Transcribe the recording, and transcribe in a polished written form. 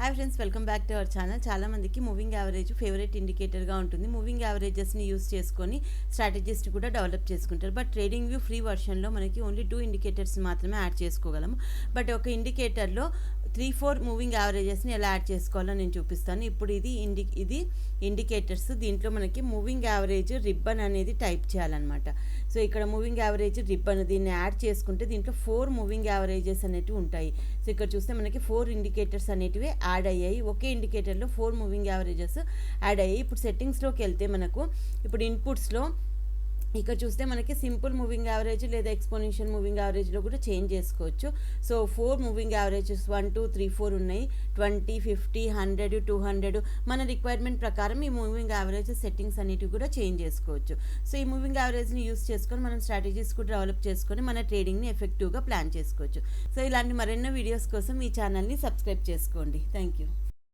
Hi friends, welcome back to our channel. చాలా మందికి moving average favourite ఇండికేటర్గా ఉంటుంది. Moving యావరేజెస్ని use చేసుకొని స్ట్రాటజీస్ కూడా డెవలప్ చేసుకుంటారు. బట్ ట్రేడింగ్ వ్యూ ఫ్రీ వర్షన్లో మనకి ఓన్లీ 2 ఇండికేటర్స్ మాత్రమే యాడ్ చేసుకోగలము. బట్ ఒక ఇండికేటర్లో 3-4 మూవింగ్ యావరేజెస్ని ఎలా యాడ్ చేసుకోవాలో నేను చూపిస్తాను. ఇప్పుడు ఇది ఇండికేటర్స్. దీంట్లో మనకి మూవింగ్ యావరేజ్ రిబ్బన్ అనేది టైప్ చేయాలన్నమాట. సో ఇక్కడ మూవింగ్ యావరేజ్ రిబ్బన్ దీన్ని యాడ్ చేసుకుంటే దీంట్లో 4 మూవింగ్ యావరేజెస్ అనేటివి ఉంటాయి. సో ఇక్కడ చూస్తే మనకి 4 ఇండికేటర్స్ అనేటివి యాడ్ అయ్యాయి. ఒకే ఇండికేటర్లో 4 మూవింగ్ యావరేజెస్ యాడ్ అయ్యాయి. ఇప్పుడు సెట్టింగ్స్లోకి వెళ్తే మనకు ఇప్పుడు ఇన్పుట్స్లో ఇక్కడ చూస్తే మనకి సింపుల్ మూవింగ్ యావరేజ్ లేదా ఎక్స్పోనెన్షియల్ మూవింగ్ యావరేజ్లో కూడా చేంజ్ చేసుకోవచ్చు. సో 4 మూవింగ్ యావరేజెస్ 1, 2, 3, 4 ఉన్నాయి. 20, 50, 100, 200 మన రిక్వైర్మెంట్ ప్రకారం ఈ మూవింగ్ యావరేజ్ సెట్టింగ్స్ అనేటివి కూడా చేంజ్ చేసుకోవచ్చు. సో ఈ మూవింగ్ యావరేజ్ని యూస్ చేసుకొని మనం స్ట్రాటజీస్ కూడా డెవలప్ చేసుకొని మన ట్రేడింగ్ని ఎఫెక్టివ్గా ప్లాన్ చేసుకోవచ్చు. సో ఇలాంటి మరెన్నో వీడియోస్ కోసం ఈ ఛానల్ని సబ్స్క్రైబ్ చేసుకోండి. Thank you.